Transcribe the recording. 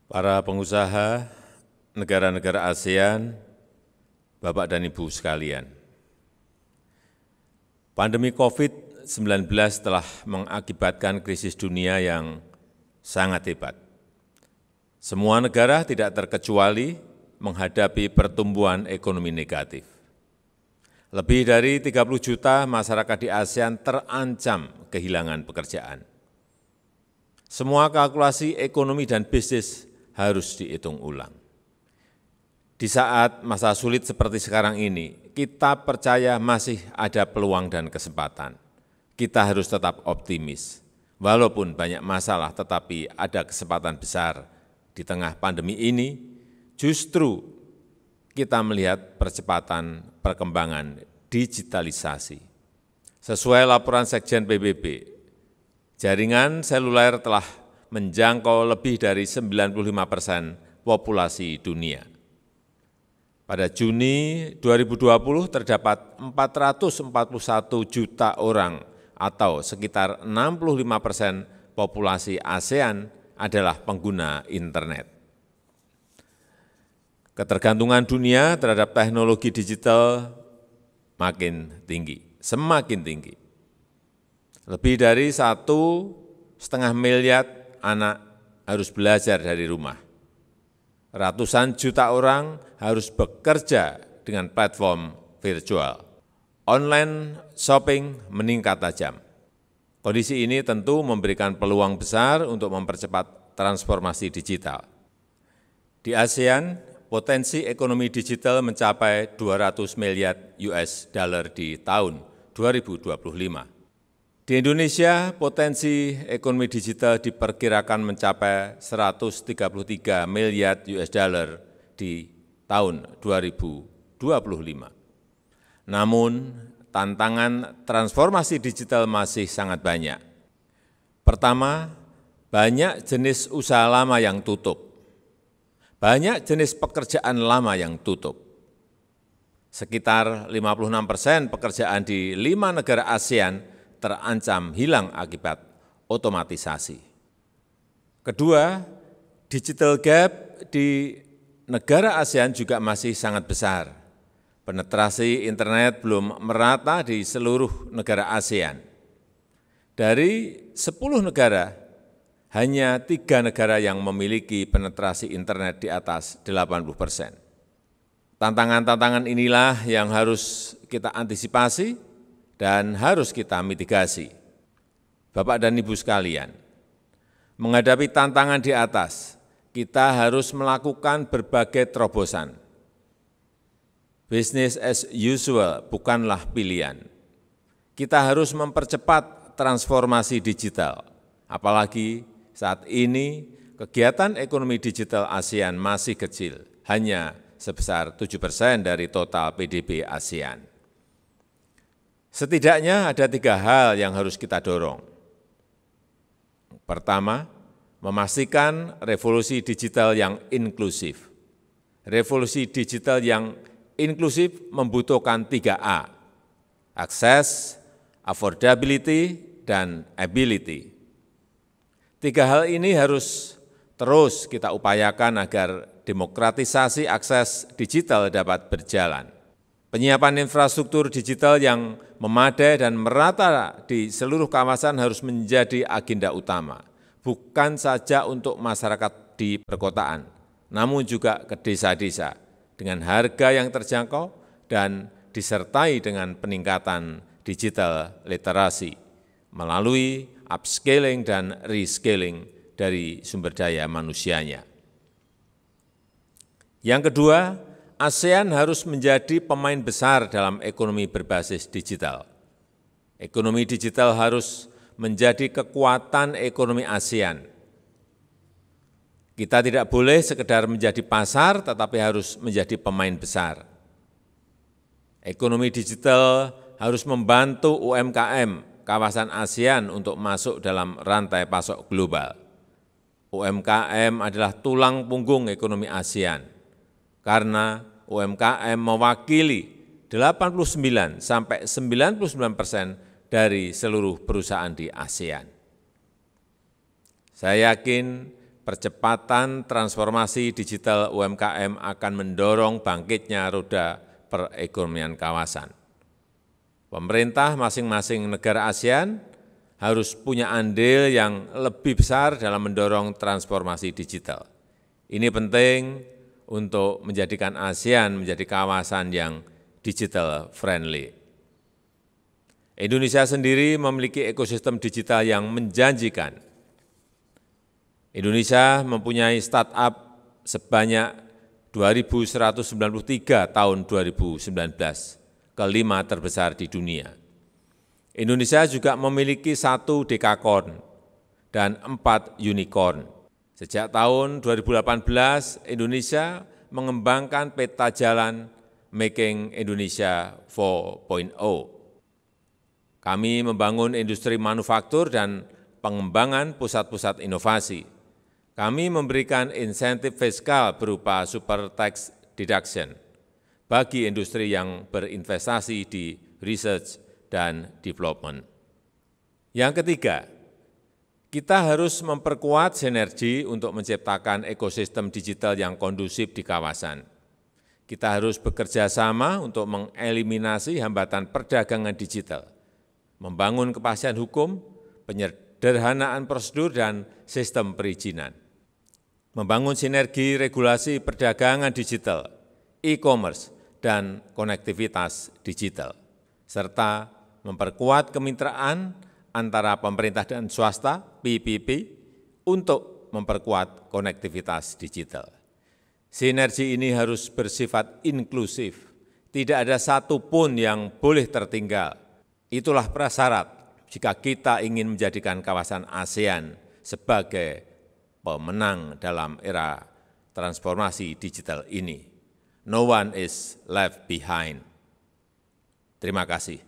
Para pengusaha negara-negara ASEAN, Bapak dan Ibu sekalian, pandemi COVID-19 telah mengakibatkan krisis dunia yang sangat hebat. Semua negara tidak terkecuali menghadapi pertumbuhan ekonomi negatif. Lebih dari 30 juta masyarakat di ASEAN terancam kehilangan pekerjaan. Semua kalkulasi ekonomi dan bisnis harus dihitung ulang. Di saat masa sulit seperti sekarang ini, kita percaya masih ada peluang dan kesempatan. Kita harus tetap optimis. Walaupun banyak masalah, tetapi ada kesempatan besar di tengah pandemi ini. Justru kita melihat percepatan perkembangan digitalisasi. Sesuai laporan Sekjen PBB, jaringan seluler telah menjangkau lebih dari 95% populasi dunia. Pada Juni 2020 terdapat 441 juta orang atau sekitar 65% populasi ASEAN adalah pengguna internet. Ketergantungan dunia terhadap teknologi digital makin tinggi, semakin tinggi. Lebih dari 1,5 miliar anak harus belajar dari rumah. Ratusan juta orang harus bekerja dengan platform virtual. Online shopping meningkat tajam. Kondisi ini tentu memberikan peluang besar untuk mempercepat transformasi digital. Di ASEAN, potensi ekonomi digital mencapai 200 miliar US dollar di tahun 2025. Di Indonesia, potensi ekonomi digital diperkirakan mencapai 133 miliar US dollar di tahun 2025. Namun, tantangan transformasi digital masih sangat banyak. Pertama, banyak jenis usaha lama yang tutup. Banyak jenis pekerjaan lama yang tutup. Sekitar 56% pekerjaan di 5 negara ASEAN terancam hilang akibat otomatisasi. Kedua, digital gap di negara ASEAN juga masih sangat besar. Penetrasi internet belum merata di seluruh negara ASEAN. Dari 10 negara, hanya 3 negara yang memiliki penetrasi internet di atas 80%. Tantangan-tantangan inilah yang harus kita antisipasi dan harus kita mitigasi. Bapak dan Ibu sekalian, menghadapi tantangan di atas, kita harus melakukan berbagai terobosan. Business as usual bukanlah pilihan. Kita harus mempercepat transformasi digital, apalagi saat ini kegiatan ekonomi digital ASEAN masih kecil, hanya sebesar 7% dari total PDB ASEAN. Setidaknya ada 3 hal yang harus kita dorong. Pertama, memastikan revolusi digital yang inklusif. Revolusi digital yang inklusif membutuhkan 3A, akses, affordability, dan ability. 3 hal ini harus terus kita upayakan agar demokratisasi akses digital dapat berjalan. Penyiapan infrastruktur digital yang memadai dan merata di seluruh kawasan harus menjadi agenda utama, bukan saja untuk masyarakat di perkotaan, namun juga ke desa-desa, dengan harga yang terjangkau dan disertai dengan peningkatan digital literasi, melalui upscaling dan rescaling dari sumber daya manusianya. Yang kedua, ASEAN harus menjadi pemain besar dalam ekonomi berbasis digital. Ekonomi digital harus menjadi kekuatan ekonomi ASEAN. Kita tidak boleh sekedar menjadi pasar, tetapi harus menjadi pemain besar. Ekonomi digital harus membantu UMKM kawasan ASEAN untuk masuk dalam rantai pasok global. UMKM adalah tulang punggung ekonomi ASEAN. Karena UMKM mewakili 89 sampai 99% dari seluruh perusahaan di ASEAN. Saya yakin percepatan transformasi digital UMKM akan mendorong bangkitnya roda perekonomian kawasan. Pemerintah masing-masing negara ASEAN harus punya andil yang lebih besar dalam mendorong transformasi digital. Ini penting untuk menjadikan ASEAN menjadi kawasan yang digital friendly. Indonesia sendiri memiliki ekosistem digital yang menjanjikan. Indonesia mempunyai startup sebanyak 2.193 tahun 2019, kelima terbesar di dunia. Indonesia juga memiliki 1 dekakorn dan 4 unicorn. Sejak tahun 2018, Indonesia mengembangkan peta jalan Making Indonesia 4.0. Kami membangun industri manufaktur dan pengembangan pusat-pusat inovasi. Kami memberikan insentif fiskal berupa super tax deduction bagi industri yang berinvestasi di research dan development. Yang ketiga, kita harus memperkuat sinergi untuk menciptakan ekosistem digital yang kondusif di kawasan. Kita harus bekerja sama untuk mengeliminasi hambatan perdagangan digital, membangun kepastian hukum, penyederhanaan prosedur, dan sistem perizinan. Membangun sinergi regulasi perdagangan digital, e-commerce, dan konektivitas digital, serta memperkuat kemitraan antara pemerintah dan swasta, PPP, untuk memperkuat konektivitas digital. Sinergi ini harus bersifat inklusif, tidak ada satupun yang boleh tertinggal. Itulah prasyarat jika kita ingin menjadikan kawasan ASEAN sebagai pemenang dalam era transformasi digital ini. No one is left behind. Terima kasih.